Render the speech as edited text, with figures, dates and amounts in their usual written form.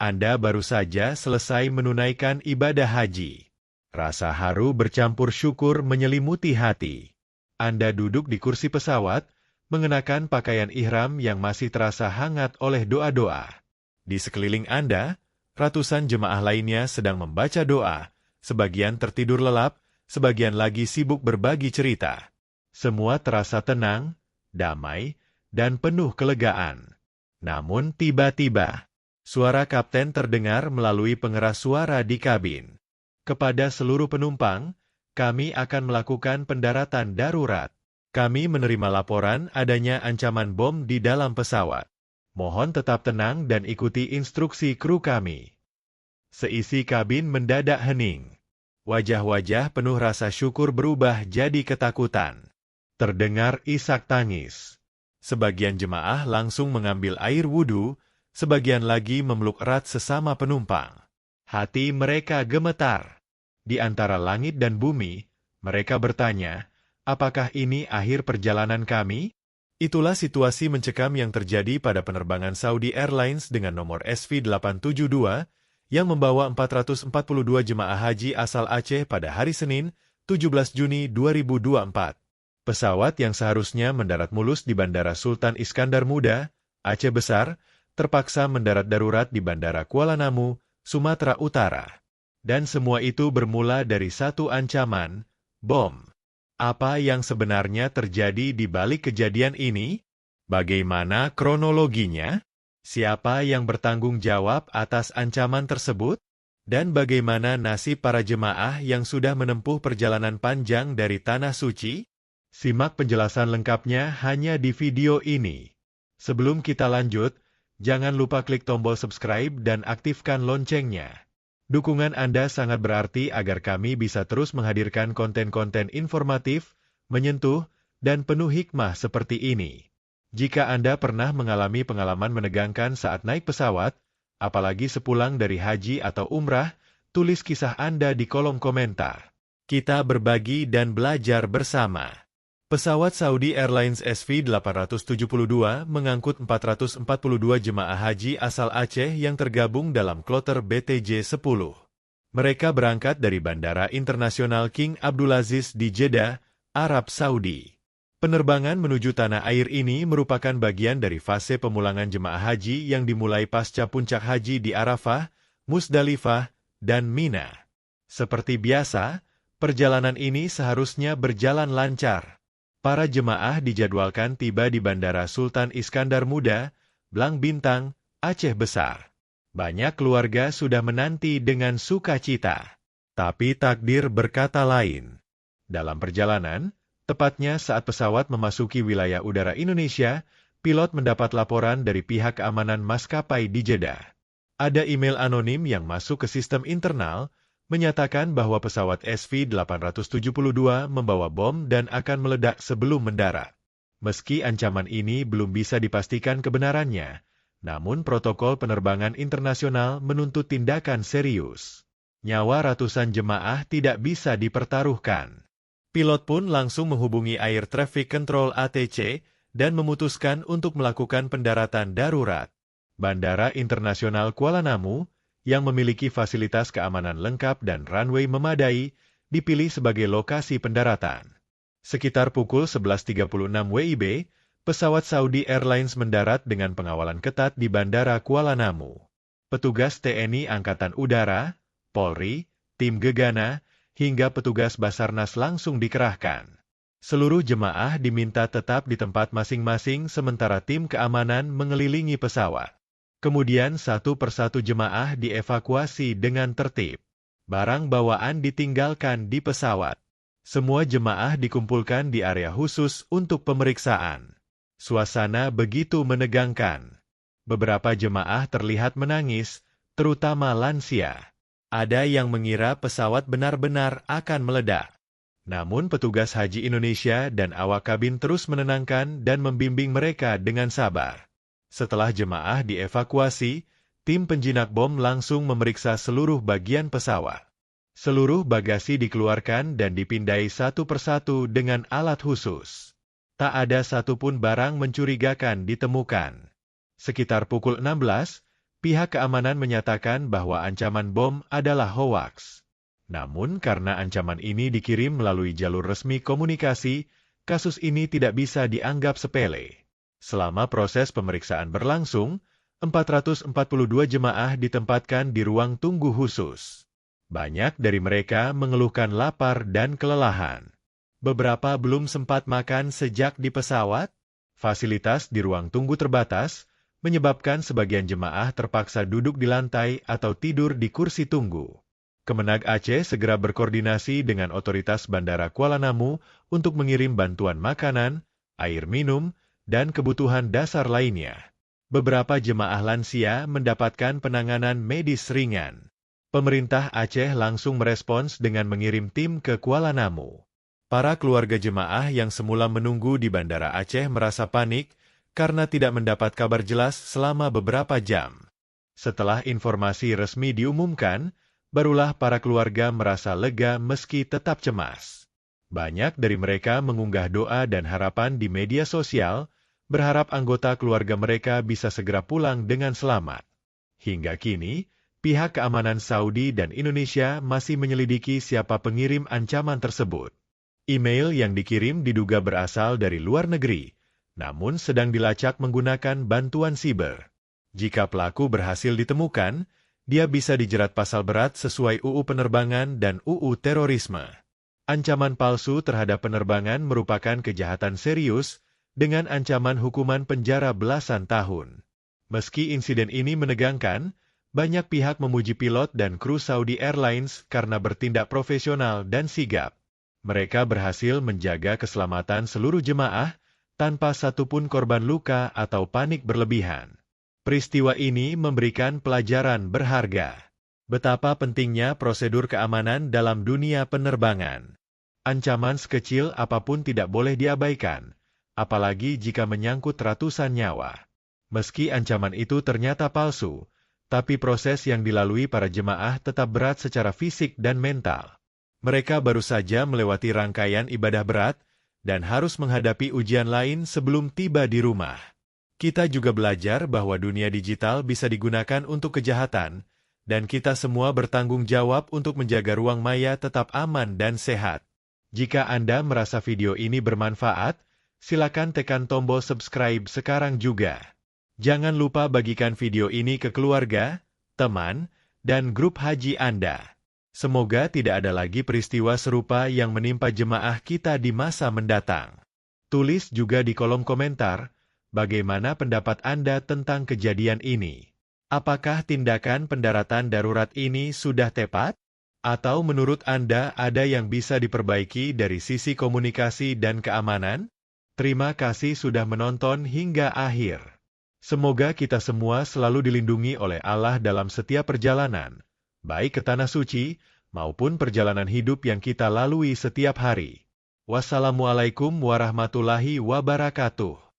Anda baru saja selesai menunaikan ibadah haji. Rasa haru bercampur syukur menyelimuti hati. Anda duduk di kursi pesawat, mengenakan pakaian ihram yang masih terasa hangat oleh doa-doa. Di sekeliling Anda, ratusan jemaah lainnya sedang membaca doa, sebagian tertidur lelap, sebagian lagi sibuk berbagi cerita. Semua terasa tenang, damai, dan penuh kelegaan. Namun tiba-tiba, suara kapten terdengar melalui pengeras suara di kabin. Kepada seluruh penumpang, kami akan melakukan pendaratan darurat. Kami menerima laporan adanya ancaman bom di dalam pesawat. Mohon tetap tenang dan ikuti instruksi kru kami. Seisi kabin mendadak hening. Wajah-wajah penuh rasa syukur berubah jadi ketakutan. Terdengar isak tangis. Sebagian jemaah langsung mengambil air wudhu, sebagian lagi memeluk erat sesama penumpang. Hati mereka gemetar. Di antara langit dan bumi, mereka bertanya, apakah ini akhir perjalanan kami? Itulah situasi mencekam yang terjadi pada penerbangan Saudi Airlines dengan nomor SV872 yang membawa 442 jemaah haji asal Aceh pada hari Senin, 17 Juni 2024. Pesawat yang seharusnya mendarat mulus di Bandara Sultan Iskandar Muda, Aceh Besar, terpaksa mendarat darurat di Bandara Kuala Namu, Sumatera Utara. Dan semua itu bermula dari satu ancaman, bom. Apa yang sebenarnya terjadi di balik kejadian ini? Bagaimana kronologinya? Siapa yang bertanggung jawab atas ancaman tersebut? Dan bagaimana nasib para jemaah yang sudah menempuh perjalanan panjang dari Tanah Suci? Simak penjelasan lengkapnya hanya di video ini. Sebelum kita lanjut, jangan lupa klik tombol subscribe dan aktifkan loncengnya. Dukungan Anda sangat berarti agar kami bisa terus menghadirkan konten-konten informatif, menyentuh, dan penuh hikmah seperti ini. Jika Anda pernah mengalami pengalaman menegangkan saat naik pesawat, apalagi sepulang dari haji atau umrah, tulis kisah Anda di kolom komentar. Kita berbagi dan belajar bersama. Pesawat Saudi Airlines SV872 mengangkut 442 jemaah haji asal Aceh yang tergabung dalam kloter BTJ-10. Mereka berangkat dari Bandara Internasional King Abdulaziz di Jeddah, Arab Saudi. Penerbangan menuju tanah air ini merupakan bagian dari fase pemulangan jemaah haji yang dimulai pasca puncak haji di Arafah, Musdalifah, dan Mina. Seperti biasa, perjalanan ini seharusnya berjalan lancar. Para jemaah dijadwalkan tiba di Bandara Sultan Iskandar Muda, Blang Bintang, Aceh Besar. Banyak keluarga sudah menanti dengan sukacita. Tapi takdir berkata lain. Dalam perjalanan, tepatnya saat pesawat memasuki wilayah udara Indonesia, pilot mendapat laporan dari pihak keamanan maskapai di Jeddah. Ada email anonim yang masuk ke sistem internal, menyatakan bahwa pesawat SV872 membawa bom dan akan meledak sebelum mendarat. Meski ancaman ini belum bisa dipastikan kebenarannya, namun protokol penerbangan internasional menuntut tindakan serius. Nyawa ratusan jemaah tidak bisa dipertaruhkan. Pilot pun langsung menghubungi Air Traffic Control ATC dan memutuskan untuk melakukan pendaratan darurat. Bandara Internasional Kuala Namu, yang memiliki fasilitas keamanan lengkap dan runway memadai, dipilih sebagai lokasi pendaratan. Sekitar pukul 11.36 WIB, pesawat Saudi Airlines mendarat dengan pengawalan ketat di Bandara Kuala Namu. Petugas TNI Angkatan Udara, Polri, tim Gegana, hingga petugas Basarnas langsung dikerahkan. Seluruh jemaah diminta tetap di tempat masing-masing sementara tim keamanan mengelilingi pesawat. Kemudian satu persatu jemaah dievakuasi dengan tertib. Barang bawaan ditinggalkan di pesawat. Semua jemaah dikumpulkan di area khusus untuk pemeriksaan. Suasana begitu menegangkan. Beberapa jemaah terlihat menangis, terutama lansia. Ada yang mengira pesawat benar-benar akan meledak. Namun petugas Haji Indonesia dan awak kabin terus menenangkan dan membimbing mereka dengan sabar. Setelah jemaah dievakuasi, tim penjinak bom langsung memeriksa seluruh bagian pesawat. Seluruh bagasi dikeluarkan dan dipindai satu persatu dengan alat khusus. Tak ada satupun barang mencurigakan ditemukan. Sekitar pukul 16, Pihak keamanan menyatakan bahwa ancaman bom adalah hoaks. Namun karena ancaman ini dikirim melalui jalur resmi komunikasi, kasus ini tidak bisa dianggap sepele. Selama proses pemeriksaan berlangsung, 442 jemaah ditempatkan di ruang tunggu khusus. Banyak dari mereka mengeluhkan lapar dan kelelahan. Beberapa belum sempat makan sejak di pesawat. Fasilitas di ruang tunggu terbatas, menyebabkan sebagian jemaah terpaksa duduk di lantai atau tidur di kursi tunggu. Kemenag Aceh segera berkoordinasi dengan otoritas Bandara Kuala Namu untuk mengirim bantuan makanan, air minum, dan kebutuhan dasar lainnya. Beberapa jemaah lansia mendapatkan penanganan medis ringan. Pemerintah Aceh langsung merespons dengan mengirim tim ke Kuala Namu. Para keluarga jemaah yang semula menunggu di Bandara Aceh merasa panik karena tidak mendapat kabar jelas selama beberapa jam. Setelah informasi resmi diumumkan, barulah para keluarga merasa lega meski tetap cemas. Banyak dari mereka mengunggah doa dan harapan di media sosial, berharap anggota keluarga mereka bisa segera pulang dengan selamat. Hingga kini, pihak keamanan Saudi dan Indonesia masih menyelidiki siapa pengirim ancaman tersebut. Email yang dikirim diduga berasal dari luar negeri, namun sedang dilacak menggunakan bantuan siber. Jika pelaku berhasil ditemukan, dia bisa dijerat pasal berat sesuai UU Penerbangan dan UU Terorisme. Ancaman palsu terhadap penerbangan merupakan kejahatan serius dengan ancaman hukuman penjara belasan tahun. Meski insiden ini menegangkan, banyak pihak memuji pilot dan kru Saudi Airlines karena bertindak profesional dan sigap. Mereka berhasil menjaga keselamatan seluruh jemaah tanpa satupun korban luka atau panik berlebihan. Peristiwa ini memberikan pelajaran berharga. Betapa pentingnya prosedur keamanan dalam dunia penerbangan. Ancaman sekecil apapun tidak boleh diabaikan, apalagi jika menyangkut ratusan nyawa. Meski ancaman itu ternyata palsu, tapi proses yang dilalui para jemaah tetap berat secara fisik dan mental. Mereka baru saja melewati rangkaian ibadah berat dan harus menghadapi ujian lain sebelum tiba di rumah. Kita juga belajar bahwa dunia digital bisa digunakan untuk kejahatan, dan kita semua bertanggung jawab untuk menjaga ruang maya tetap aman dan sehat. Jika Anda merasa video ini bermanfaat, silakan tekan tombol subscribe sekarang juga. Jangan lupa bagikan video ini ke keluarga, teman, dan grup haji Anda. Semoga tidak ada lagi peristiwa serupa yang menimpa jemaah kita di masa mendatang. Tulis juga di kolom komentar, bagaimana pendapat Anda tentang kejadian ini. Apakah tindakan pendaratan darurat ini sudah tepat? Atau menurut Anda ada yang bisa diperbaiki dari sisi komunikasi dan keamanan? Terima kasih sudah menonton hingga akhir. Semoga kita semua selalu dilindungi oleh Allah dalam setiap perjalanan, baik ke Tanah Suci, maupun perjalanan hidup yang kita lalui setiap hari. Wassalamualaikum warahmatullahi wabarakatuh.